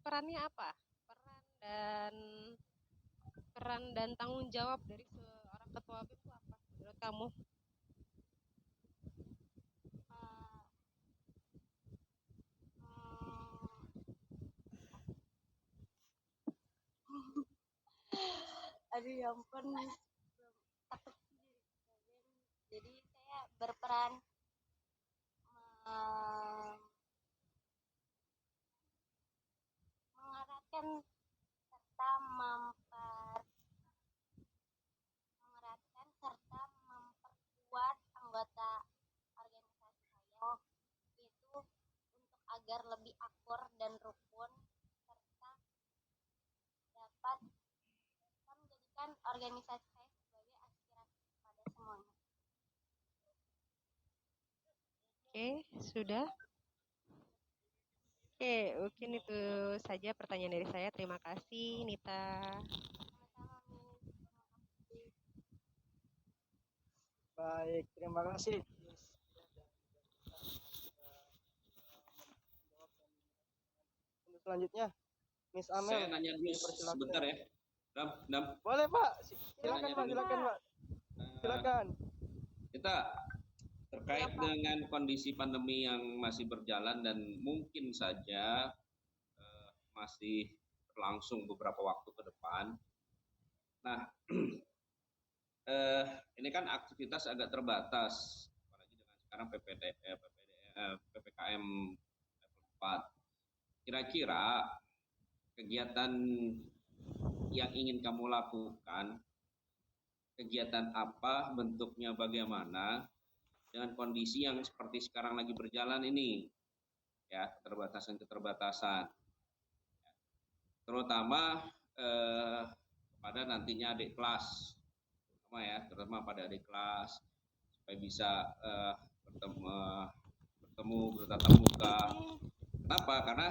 perannya apa? Dan peran dan tanggung jawab dari seorang ketua BEM itu apa menurut kamu? Eh, hmm, aduh ya ampun, takut jadi saya berperan me- mengarahkan serta mengeratkan serta memperkuat anggota organisasi saya itu untuk agar lebih akur dan rukun serta dapat menjadikan organisasi saya sebagai aspirasi pada semuanya. Oke, sudah. Oke, mungkin itu saja pertanyaan dari saya. Terima kasih, Nita. Sama-sama, Miss. Terima kasih. Baik, terima kasih. Untuk selanjutnya, Miss Amel, Saya nanya dulu sebentar ya. Dam. Boleh Pak, silakan Nanya Pak, dulu. silakan Pak, silakan. Kita terkait dengan kondisi pandemi yang masih berjalan dan mungkin saja masih berlangsung beberapa waktu ke depan. Nah, ini kan aktivitas agak terbatas, apalagi dengan sekarang PPKM level 4. Kira-kira kegiatan yang ingin kamu lakukan, kegiatan apa, bentuknya bagaimana, dengan kondisi yang seperti sekarang lagi berjalan ini, ya, keterbatasan, terutama pada nantinya adik kelas, terutama pada adik kelas, supaya bisa bertemu bertatap muka. Kenapa? Karena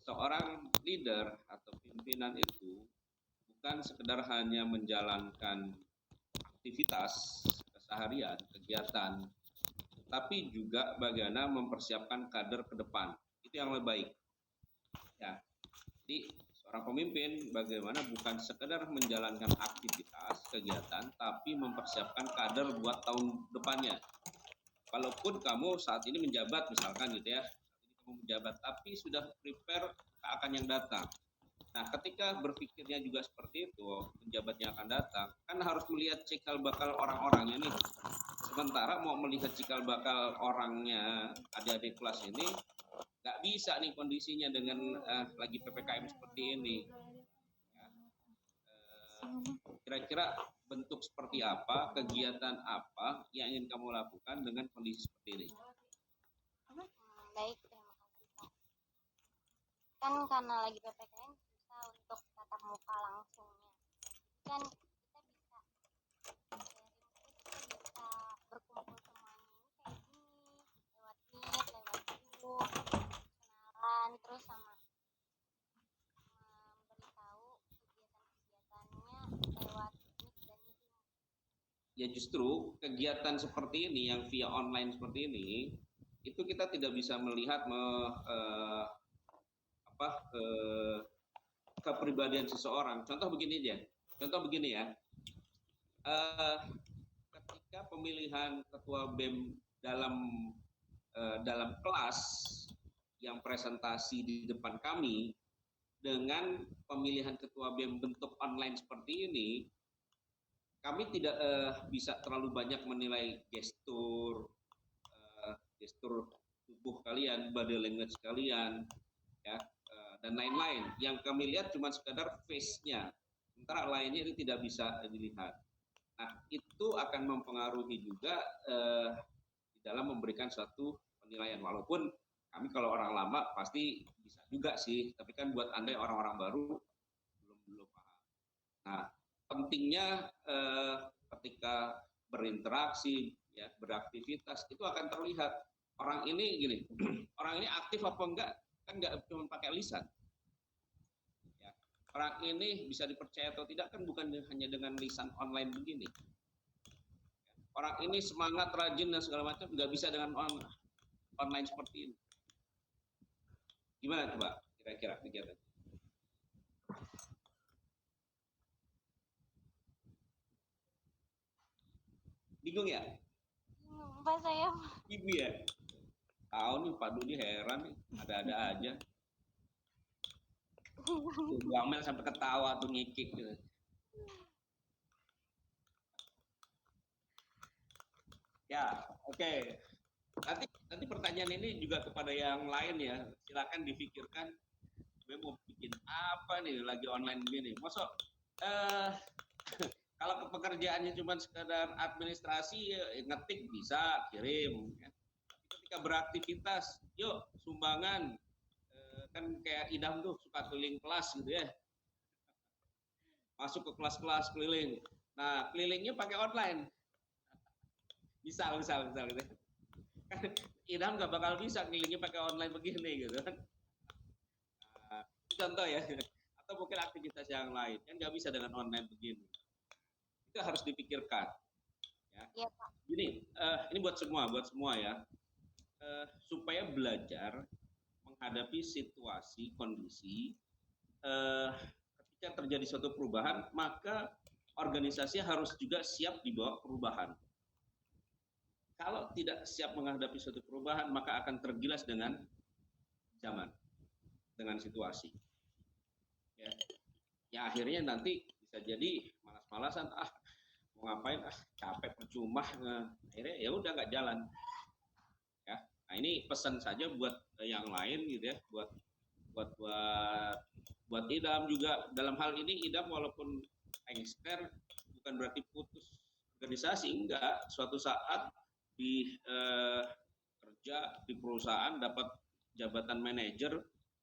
seorang leader atau pimpinan itu bukan sekedar hanya menjalankan aktivitas keseharian, kegiatan, tapi juga bagaimana mempersiapkan kader ke depan. Itu yang lebih baik. Ya. Jadi seorang pemimpin bagaimana bukan sekedar menjalankan aktivitas, kegiatan, tapi mempersiapkan kader buat tahun depannya. Walaupun kamu saat ini menjabat misalkan gitu ya, saat ini kamu menjabat, tapi sudah prepare akan yang datang. Nah, ketika berpikirnya juga seperti itu, penjabat yang akan datang, kan harus melihat cikal bakal orang-orangnya nih. Sementara mau melihat cikal bakal orangnya adik-adik kelas ini, nggak bisa nih kondisinya dengan lagi PPKM seperti ini. Ya. Kira-kira bentuk seperti apa, kegiatan apa yang ingin kamu lakukan dengan kondisi seperti ini? Baik, terima kasih Pak. Kan karena lagi PPKM susah untuk tatap muka langsungnya. Kan kita bisa sharing, terus kita bisa berkumpul semuanya ini kayak gini, lewat Meet, lewat Zoom, kenalan, terus sama memberitahu kegiatan-kegiatannya lewat Meet dan Zoom. Ya justru kegiatan seperti ini yang via online seperti ini, itu kita tidak bisa melihat kepribadian seseorang. Contoh begini ya, ketika pemilihan ketua BEM dalam kelas yang presentasi di depan kami dengan pemilihan ketua BEM bentuk online seperti ini, kami tidak bisa terlalu banyak menilai gestur tubuh kalian, body language kalian, ya, dan lain-lain. Yang kami lihat cuma sekedar face-nya, sementara lainnya itu tidak bisa dilihat. Nah, itu akan mempengaruhi juga di dalam memberikan suatu penilaian. Walaupun kami kalau orang lama pasti bisa juga sih, tapi kan buat Anda orang-orang baru belum paham. Nah, pentingnya ketika berinteraksi, ya, beraktivitas itu akan terlihat orang ini gini, orang ini aktif apa enggak, kan enggak cuma pakai lisan. Ya, orang ini bisa dipercaya atau tidak kan bukan hanya dengan lisan online begini. Orang ini semangat, rajin dan segala macam nggak bisa dengan online seperti ini. Gimana coba kira-kira kegiatan? Bingung ya? Pak saya. Ibu ya? Tahu nih Pak Dudi heran nih, ada-ada aja. Tuh, Bu Amel sampai ketawa tuh ngikik gitu. Ya, oke. Nanti pertanyaan ini juga kepada yang lain ya. Silakan dipikirkan. Gue mau bikin apa nih lagi online begini? Masuk kalau pekerjaannya cuma sekedar administrasi, ya, ngetik bisa kirim. Ya. Ketika beraktivitas, yuk sumbangan. Kan kayak Idam tuh suka keliling kelas gitu ya. Masuk ke kelas-kelas keliling. Nah, kelilingnya pakai online. Misal gitu. Kan Idam nggak bakal bisa kelilingnya pakai online begini gitu kan. Nah, contoh ya. Atau mungkin aktivitas yang lain kan nggak bisa dengan online begini. Itu harus dipikirkan. Ya. Iya Pak. Ini buat semua ya. Supaya belajar menghadapi situasi kondisi ketika terjadi suatu perubahan, maka organisasi harus juga siap di bawah perubahan. Kalau tidak siap menghadapi suatu perubahan, maka akan tergilas dengan zaman, dengan situasi. Ya akhirnya nanti bisa jadi malas-malasan, mau ngapain, capek percuma, akhirnya ya udah nggak jalan. Ya, nah ini pesan saja buat yang lain gitu ya, buat Idam juga dalam hal ini. Idam walaupun engster bukan berarti putus organisasi, enggak. Suatu saat di kerja di perusahaan dapat jabatan manajer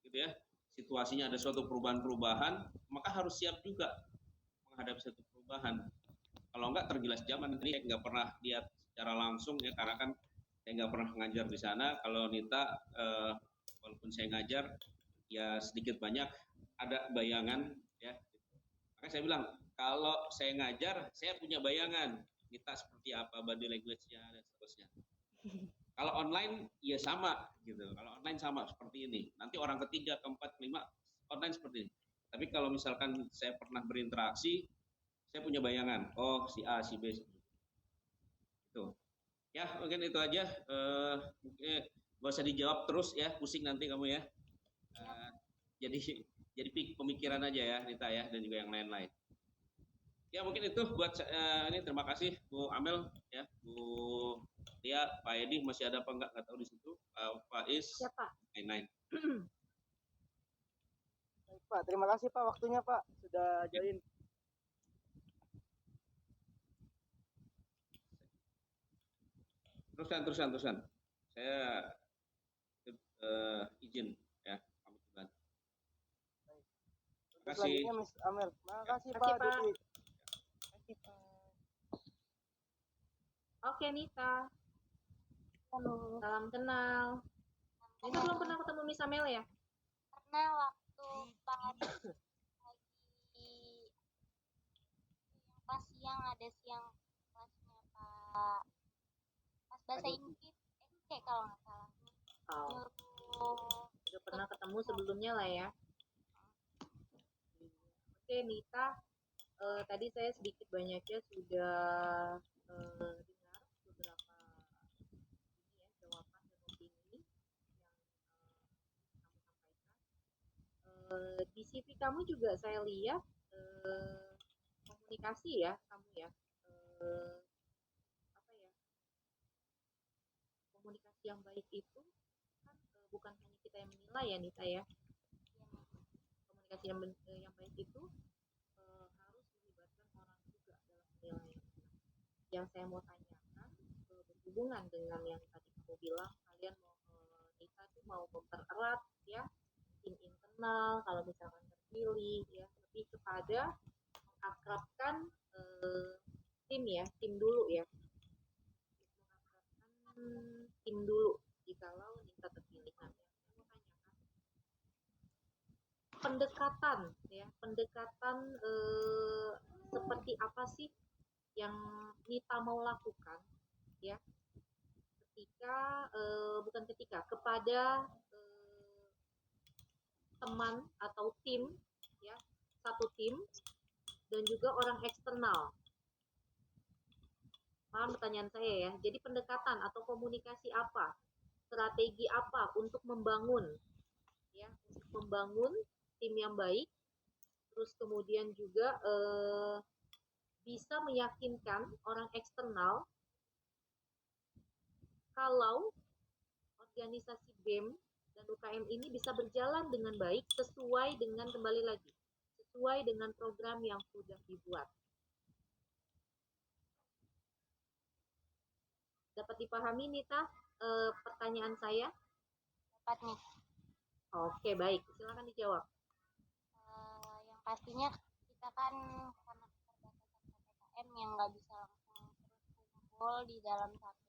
gitu ya, situasinya ada suatu perubahan, maka harus siap juga menghadapi suatu perubahan. Kalau enggak tergilas zaman. Ini nggak pernah lihat secara langsung ya, karena kan saya nggak pernah ngajar di sana. Kalau Nita walaupun saya ngajar ya sedikit banyak ada bayangan ya. Maka saya bilang kalau saya ngajar saya punya bayangan Nita seperti apa, body language-nya dan seterusnya. Kalau online ya sama gitu. Kalau online sama seperti ini. Nanti orang ketiga, keempat, kelima online seperti ini. Tapi kalau misalkan saya pernah berinteraksi, saya punya bayangan. Oh si A, si B itu. Ya mungkin itu aja. Mungkin gak usah dijawab terus ya, pusing nanti kamu ya. Jadi pemikiran aja ya Nita ya, dan juga yang lain-lain. Ya mungkin itu buat ini. Terima kasih Bu Amel ya, Bu Tia, Pak Edi masih ada apa enggak tahu di situ. Pak Is, Ya Pak. lain-lain. Baik, Pak, terima kasih Pak waktunya Pak sudah join. Teruskan. Saya izin ya, pamit duluan. Terima kasih. Selanjutnya Miss Amel. Terima kasih Terima Pak kasih, Pak. Dudi. Kasih Pak. Oke Nita, Halo. salam kenal. Nita belum pernah ketemu Miss Amel ya? Karena waktu pas siang ada siang kelasnya Pak, pas bahasa Inggris kalau nggak salah. Udah pernah ketemu sebelumnya lah ya. Oke Nita, tadi saya sedikit banyaknya sudah dengar beberapa jawaban dan opini yang kamu sampaikan. Di CV kamu juga saya lihat komunikasi ya kamu ya. Komunikasi yang baik itu kan bukan hanya kita yang menilai ya Nita ya. Komunikasi yang baik itu harus melibatkan orang juga dalam penilaian. Yang saya mau tanyakan berhubungan dengan yang tadi kamu bilang, kalian Nita tuh mau mempererat ya tim internal kalau misalkan terpilih ya, lebih kepada mengakrabkan tim dulu ya, mengakrabkan tim dulu jikalau Nita terpilih. Nah, yang saya mau tanyakan pendekatan seperti apa sih yang Nita mau lakukan ya kepada teman atau tim, ya, satu tim, dan juga orang eksternal. Paham pertanyaan saya ya? Jadi pendekatan atau komunikasi apa, strategi apa untuk membangun, ya, untuk membangun tim yang baik, terus kemudian juga bisa meyakinkan orang eksternal kalau organisasi BEM dan UKM ini bisa berjalan dengan baik sesuai dengan, kembali lagi, sesuai dengan program yang sudah dibuat. Dapat dipahami, Nita, pertanyaan saya? Dapat nih. Oke, baik. Silakan dijawab. Yang pastinya kita kan karena keterbatasan PPKM yang nggak bisa langsung terus kumpul di dalam satu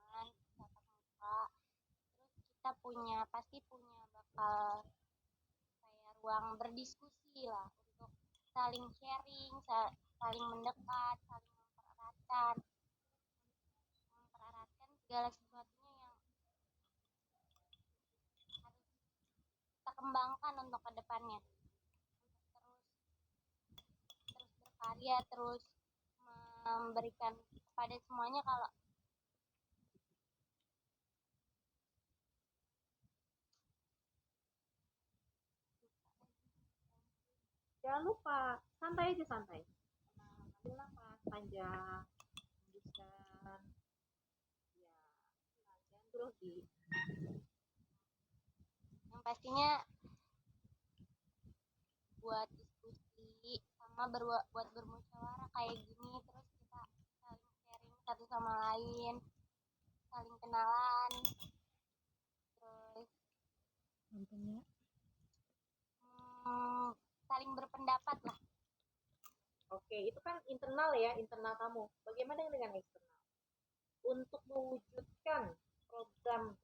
ruangan tatap muka. Terus kita pasti punya bakal kayak ruang berdiskusi lah untuk saling sharing, saling mendekat, saling mempereratkan segala sesuatunya yang harus kita kembangkan untuk kedepannya, untuk terus berkarya, terus memberikan kepada semuanya. Kalau jangan lupa, santai aja, santai. Ambil nafas panjang, hembuskan, ya, jangan grogi. yang pastinya buat diskusi sama buat bermusyawarah kayak gini, terus kita saling sharing satu sama lain, saling kenalan, terus saling berpendapat lah. Oke, itu kan internal ya, internal kamu. Bagaimana dengan eksternal? Untuk mewujudkan program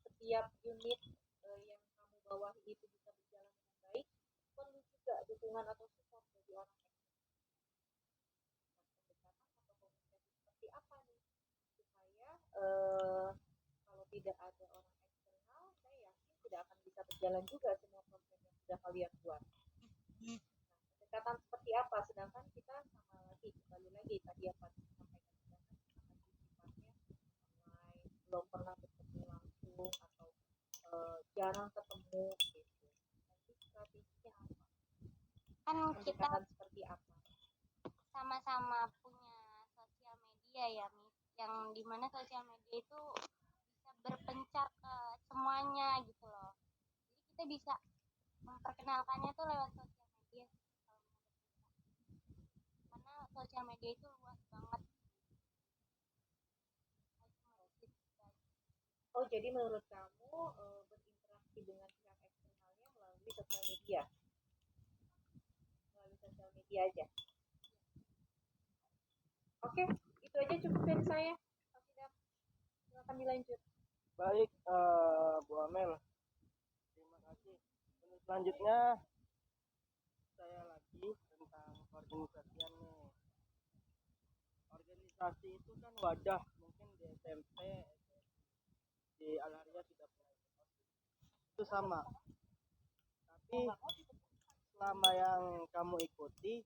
setiap unit yang kamu bawahi itu bisa berjalan dengan baik, perlu juga dukungan atau support dari orang eksternal. Pendekatan atau komunikasi seperti apa nih, supaya kalau tidak ada orang eksternal, saya yakin tidak akan bisa berjalan juga semua program yang sudah kalian buat. Nah, pendekatan seperti apa? Sedangkan kita kembali lagi tadi apa disampaikan, sedangkan kita masih sifatnya online, belum pernah bertemu langsung atau jarang ketemu gitu. Nanti strateginya apa? Kan kita seperti apa? sama-sama punya sosial media ya, Miss, yang dimana sosial media itu bisa berpencar ke semuanya gitu loh. Jadi kita bisa memperkenalkannya tuh lewat sosial media, karena sosial media itu luas banget. Oh, jadi menurut kamu berinteraksi dengan pihak eksternalnya melalui sosial media? Melalui sosial media aja? Oke, itu aja cukup dari saya. Silakan dilanjut. Baik, Bu Amel. Terima kasih. Untuk selanjutnya saya lagi tentang organisasian nih. Organisasi itu kan wadah, mungkin di SMP, di Alaria sudah pernah ikut. Itu sama. Tapi selama yang kamu ikuti,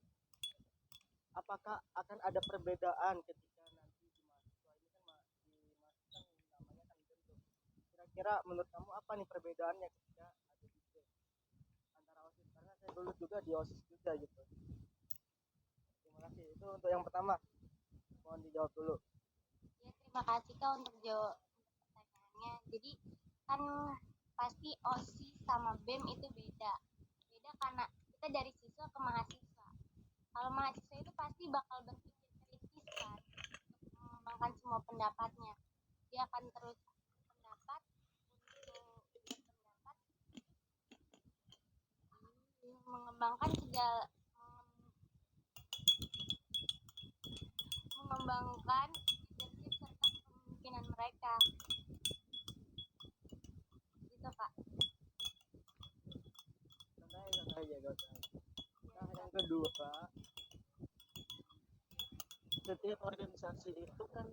apakah akan ada perbedaan ketika nanti di mahasiswa ini kan dimasukkan namanya kan bentuk. Kira-kira menurut kamu apa nih perbedaannya ketika ada di BEM antara OSIS, karena saya dulu juga di OSIS juga gitu. Terima kasih. Itu untuk yang pertama. Mohon dijawab dulu. Ya, terima kasih Kak untuk pertanyaannya. Jadi kan pasti OSIS sama BEM itu beda karena kita dari siswa ke mahasiswa. Kalau mahasiswa itu pasti bakal berpikir kritis kan untuk mengembangkan semua pendapatnya. Dia akan terus berpendapat mengembangkan leadership serta kepemimpinan mereka. Gitu Pak. Santai aja. Nah, yang kedua, setiap organisasi itu kan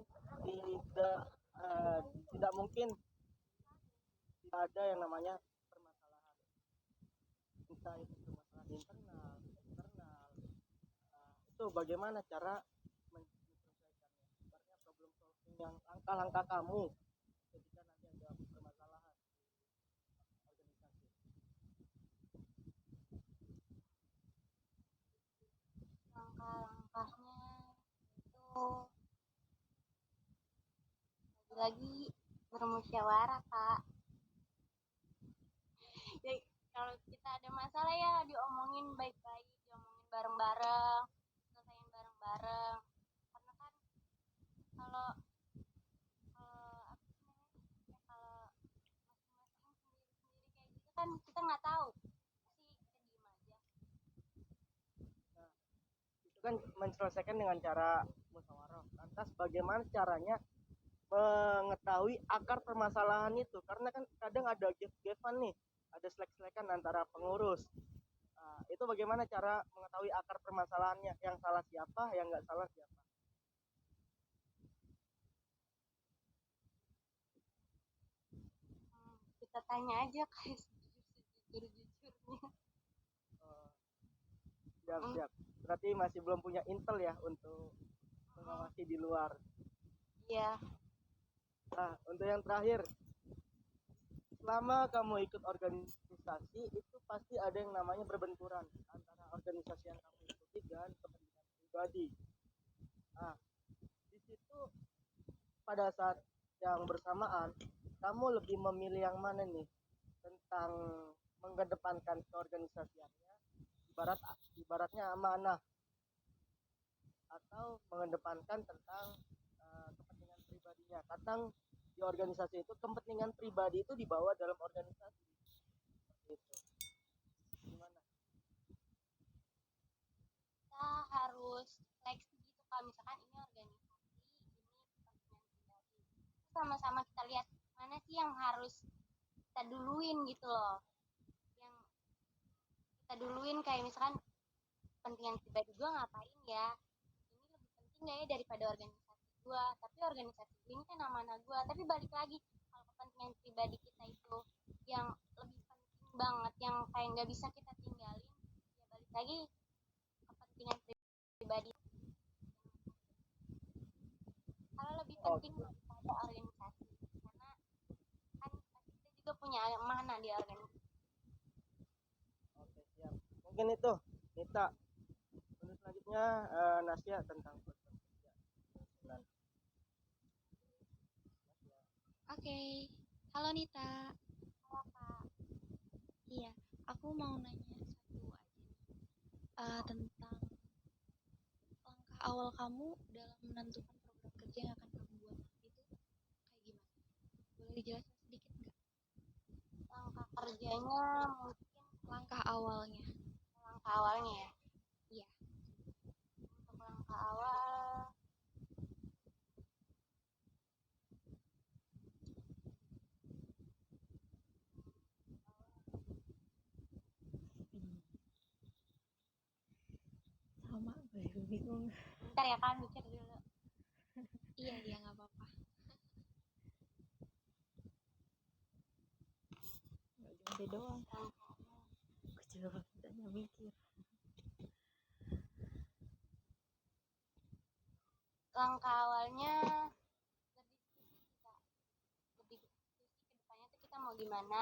tidak mungkin tidak ada yang namanya permasalahan. entah itu permasalahan internal, eksternal. Itu bagaimana cara menyelesaikannya? Sebenarnya problem solving yang langkah-langkah kamu ketika nanti ada permasalahan di organisasi. Langkah-langkahnya itu lagi bermusyawarah, Kak. Ya, kalau kita ada masalah ya diomongin baik-baik, diomongin bareng-bareng, selesaiin bareng-bareng. Karena kan kalau apa sih namanya? Ya, kalau masing-masing sendiri-sendiri kayak gitu kan kita nggak tahu. Pasti kita diem aja. Nah, itu kan menyelesaikan dengan cara musyawarah. Lantas bagaimana caranya mengetahui akar permasalahan itu? Karena kan kadang ada gap-gapan nih, ada selek-selekan antara pengurus. Nah, itu bagaimana cara mengetahui akar permasalahannya? Yang salah siapa, yang nggak salah siapa? Kita tanya aja kayak sejujur-jujurnya. Siap. Berarti masih belum punya intel ya untuk mengawasi di luar. Iya. Nah, untuk yang terakhir, selama kamu ikut organisasi itu pasti ada yang namanya berbenturan antara organisasi yang kamu ikuti dan kepentingan pribadi. Nah, di situ pada saat yang bersamaan kamu lebih memilih yang mana nih, tentang mengedepankan keorganisasiannya, ibaratnya amanah, atau mengedepankan tentang kepentingan pribadinya. Kadang di organisasi itu kepentingan pribadi itu dibawa dalam organisasi. Gitu. Gimana? Kita harus seleksi gitu, kalau misalkan ini organisasi, ini kepentingan pribadi. Sama-sama kita lihat mana sih yang harus kita duluin gitu loh. Yang kita duluin kayak misalkan kepentingan pribadi gue ngapain ya, ini lebih penting gak ya daripada organisasi gue, tapi organisasi gue ini kan amanah gue. Tapi balik lagi, kalau kepentingan pribadi kita itu yang lebih penting banget, yang kayak nggak bisa kita tinggalin, ya balik lagi kepentingan pribadi kalau lebih penting daripada organisasi, karena kan kita juga punya amanah di organisasi. Oke, siap. Mungkin itu Nita. Untuk selanjutnya Nasya tentang program kerja. Oke, halo Nita. Halo Kak. Iya, aku mau nanya satu aja nih. Tentang langkah awal kamu dalam menentukan program kerja yang akan kamu buat itu kayak gimana? Boleh dijelaskan sedikit nggak? Langkah kerjanya mungkin Langkah awalnya. langkah awalnya ya. Iya. Untuk langkah awal Sama, gue bingung. bentar ya Kak, mikir dulu. Iya, nggak apa-apa. Nggak gede doang. Kecil banget, mikir. Langkah awalnya berdiskusi ke depannya tuh kita mau gimana,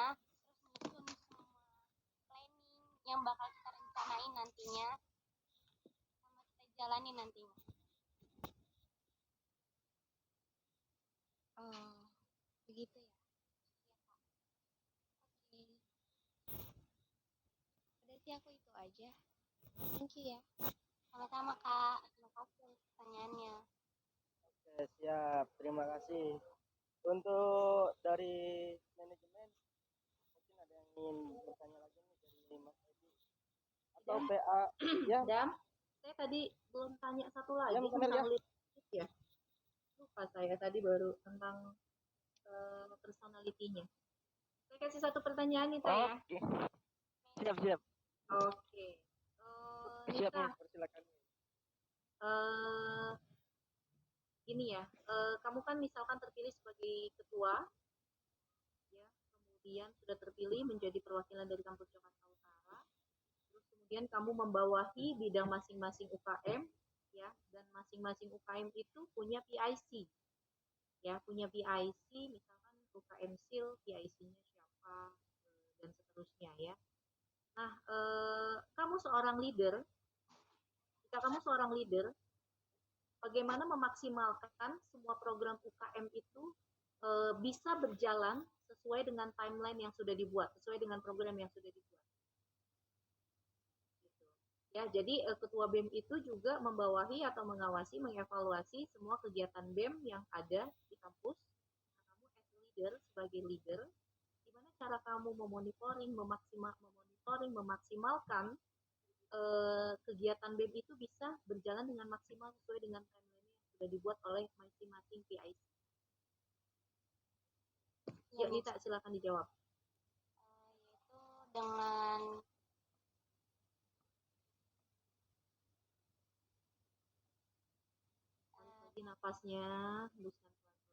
terus nyusun semua planning yang bakal kita rencanain nantinya, sama kita jalanin nantinya. Oh, begitu ya. Oke. Udah sih aku itu aja. Thank you ya. Sama-sama Kak, terima kasih untuk pertanyaannya. Oke, siap. Terima kasih. Untuk dari manajemen, mungkin ada yang ingin bertanya lagi nih dari Mas Edi atau Dan- PA ya. Dam, saya tadi belum tanya satu lagi Ya, Mel, tentang ya. leadership ya. Lupa saya tadi baru tentang personality-nya. Saya kasih satu pertanyaan nih, Teh, ya. Oke. Siap. Oke. Siap Nita, nih, persilakan. ini ya, kamu kan misalkan terpilih sebagai ketua, ya, kemudian sudah terpilih menjadi perwakilan dari kampus Jakarta Utara, kemudian kamu membawahi bidang masing-masing UKM, ya, dan masing-masing UKM itu punya PIC, ya, punya PIC, misalkan UKM SIL, PIC-nya siapa, dan seterusnya, ya. Nah, kamu seorang leader, jika kamu seorang leader, bagaimana memaksimalkan semua program UKM itu bisa berjalan sesuai dengan timeline yang sudah dibuat, sesuai dengan program yang sudah dibuat. Gitu. Ya, jadi ketua BEM itu juga membawahi atau mengawasi, mengevaluasi semua kegiatan BEM yang ada di kampus. Nah, kamu as leader, sebagai leader, gimana cara kamu memonitoring, memaksimalkan kegiatan BEM itu bisa berjalan dengan maksimal sesuai dengan timeline yang sudah dibuat oleh masing-masing PIC. Ya, Nita, silakan dijawab. Yaitu dengan lagi napasnya, hembuskan pelan-pelan.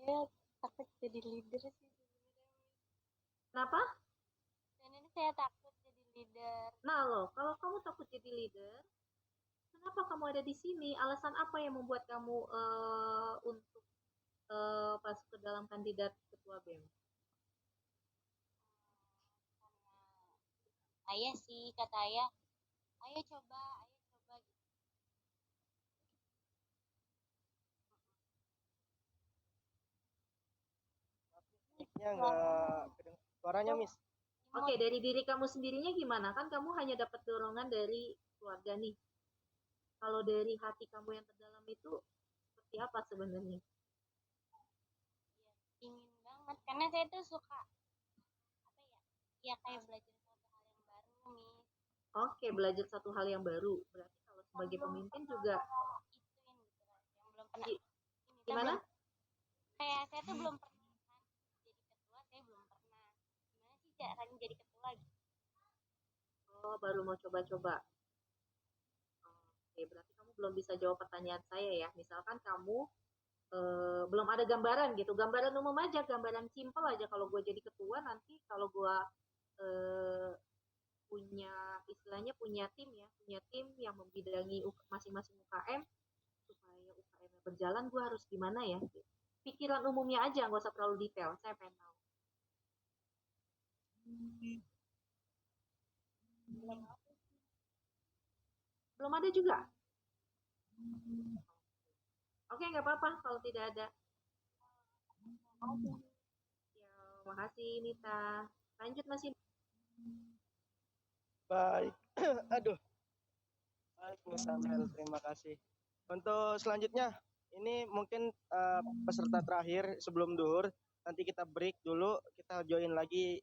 saya takut jadi leader sih sebenarnya. Kenapa? Dan ini saya takut jadi leader. Nah loh, kalau kamu takut jadi leader, kenapa kamu ada di sini? Alasan apa yang membuat kamu untuk masuk ke dalam kandidat ketua BEM? Karena ayah sih, kata ayah, ayo coba gitu. Mic-nya nggak kedengar suaranya, Miss. Oke, dari diri kamu sendirinya gimana? Kan kamu hanya dapat dorongan dari keluarga nih. Kalau dari hati kamu yang terdalam itu seperti apa sebenarnya? Ya, ingin banget, karena saya tuh suka apa ya kayak belajar satu hal yang baru, Miss. Oke, belajar satu hal yang baru. Berarti kalau sebagai pemimpin juga Ituin gitu kan, yang belum pernah. Gimana? Kayak saya tuh belum pernah kan jadi ketua, saya belum pernah. Gimana sih caranya jadi ketua gitu? Oh, baru mau coba-coba. Oke, berarti kamu belum bisa jawab pertanyaan saya ya. Misalkan kamu belum ada gambaran gitu, gambaran umum aja, gambaran simpel aja. Kalau gue jadi ketua nanti, kalau gue punya istilahnya punya tim ya, punya tim yang membidangi masing-masing UKM, supaya UKM-nya berjalan, gue harus gimana ya? Pikiran umumnya aja, nggak usah terlalu detail. Saya pengen tahu. Belum ada juga? Oke, nggak apa-apa kalau tidak ada. Ya, makasih Nita. Lanjut masih. Baik. Aduh. Baik, Miss Amel, terima kasih. Untuk selanjutnya, ini mungkin peserta terakhir sebelum duhur. Nanti kita break dulu, kita join lagi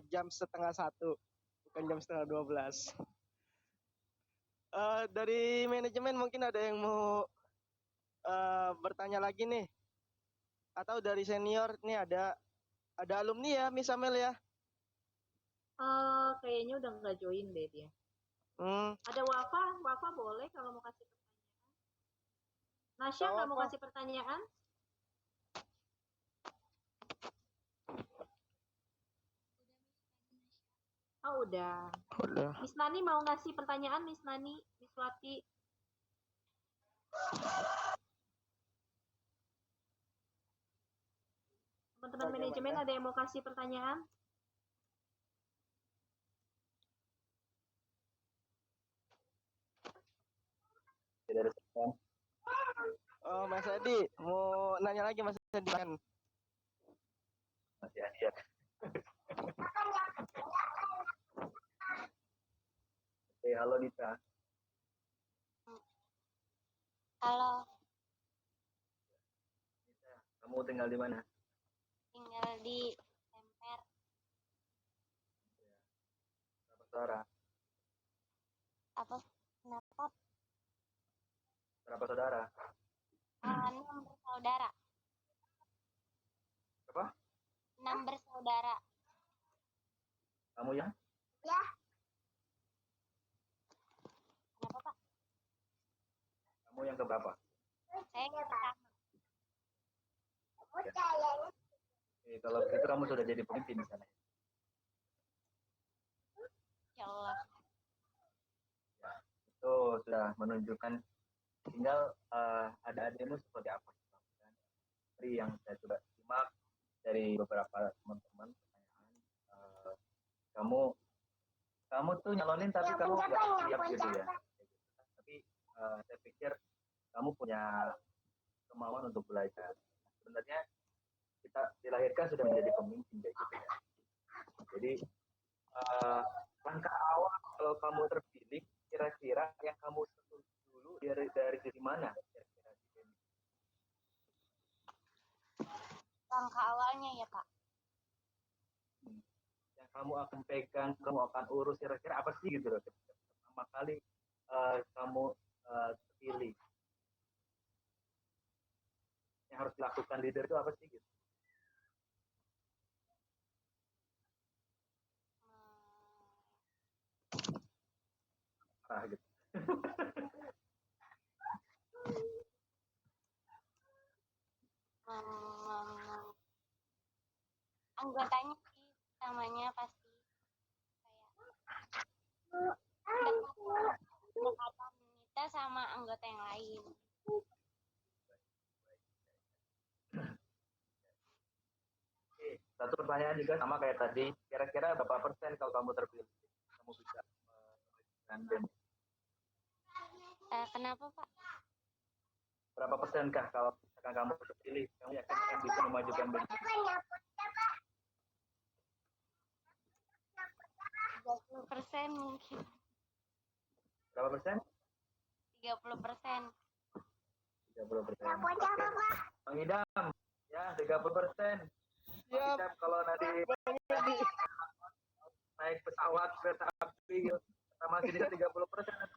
jam 11:30, bukan jam 11:30. Dari manajemen mungkin ada yang mau bertanya lagi nih, atau dari senior nih ada alumni ya, Miss Amel ya? Kayaknya udah nggak join deh dia. Ada Wafa boleh kalau mau kasih pertanyaan. Nasya nggak mau kasih pertanyaan? Oh udah. Miss Nani mau ngasih pertanyaan, Miss Nani, Miss Wati. Teman-teman manajemen ada yang mau kasih pertanyaan? Tidak ada pertanyaan. Oh, Mas Adi, mau nanya lagi Mas Adi kan? Masih ada. Oke, halo Dita. Halo. Dita, kamu tinggal di mana? Tinggal di Semper. Berapa saudara? Apa? Kenapa? Berapa saudara? 6 bersaudara. Berapa? 6 bersaudara. Kamu yang? Ya. Kenapa, Pak? Kamu yang keberapa? Saya yang pertama. Oke, kalau begitu kamu sudah jadi pemimpin di sana. Ya Allah. Ya, itu sudah menunjukkan tinggal ada ademu seperti apa sih, kan? Dari yang saya coba simak dari beberapa teman-teman pertanyaan, kamu kamu tuh nyalonin tapi kamu nggak siap gitu ya. Tapi saya pikir kamu punya kemauan untuk belajar. Sebenarnya kita dilahirkan sudah menjadi pemimpin kayak gitu ya. Jadi langkah awal kalau kamu terpilih, kira-kira yang kamu sentuh dulu dari sisi mana? Kira-kira Langkah awalnya ya Pak. yang kamu akan pegang, kamu akan urus, kira-kira apa sih gitu loh? Pertama kali kamu terpilih, yang harus dilakukan leader itu apa sih gitu? Nah, gitu. Anggotanya sih namanya pasti kayak pendekatan kita sama anggota yang lain. Oke, satu pertanyaan juga sama kayak tadi. Kira-kira berapa persen kalau kamu terpilih, kamu bisa memajukan BEM? Kenapa Pak? Berapa persenkah kalau misalkan kamu terpilih, kamu yakin akan bisa memajukan BEM? 30% mungkin. Berapa persen? 30%. 30%. Bang Idam, ya 30%. Siap. Idam, kalau nanti naik pesawat kereta api gitu, kita masih di 30%,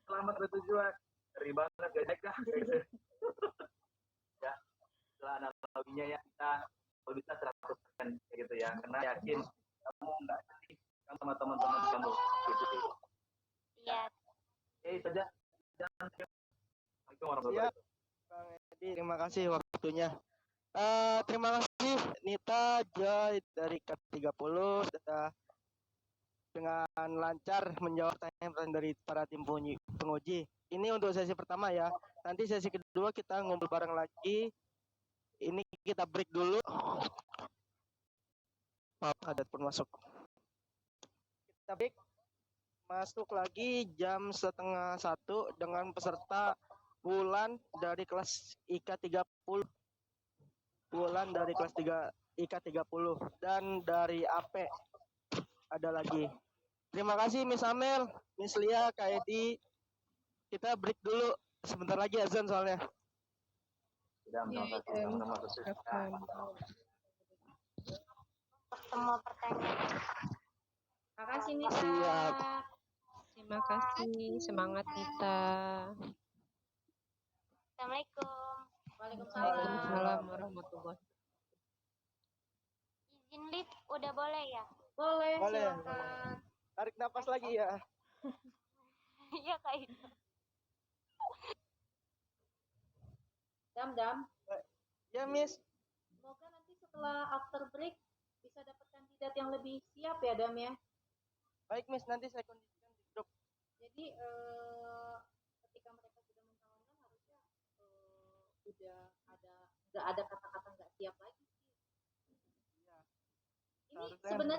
selamat bertujuan. Ngeri banget gak naik dah. Ya, setelah analoginya ya kita kalau bisa 100% gitu ya, karena yakin kamu nggak sedih sama teman-teman kamu gitu. Iya. Oke, itu aja. Assalamualaikum warahmatullahi Siap, wabarakatuh. Bang Edi. Terima kasih waktunya. Terima kasih Nita Joy dari K30 sudah dengan lancar menjawab pertanyaan dari para tim penguji. Ini untuk sesi pertama ya. Nanti sesi kedua kita ngumpul bareng lagi. Ini kita break dulu. Maaf, ada pun masuk. Kita break. Masuk lagi jam 12:30 dengan peserta Wulan dari kelas IK 30. Wulan dari kelas 3 IK 30 dan dari AP ada lagi. Terima kasih Miss Amel, Miss Lia, Kak Edi. Kita break dulu. Sebentar lagi azan soalnya. Sudah, terima kasih sama-sama. Semua pertanyaan. Makasih Nita. Siap. Terima kasih, semangat Nita. Assalamualaikum. Waalaikumsalam. Waalaikumsalam warahmatullahi. Izin lead udah boleh ya? Boleh, Boleh. silakan. Tarik napas lagi ya. Iya Kak itu. Dam. Ya Miss. Semoga nanti setelah after break bisa dapat kandidat yang lebih siap ya Dam ya. Baik Miss, nanti saya kondisikan di grup. Jadi ketika mereka sudah mencalonkan harusnya udah nggak ada kata-kata nggak siap lagi sih. Iya. Ini Seharusnya- sebenarnya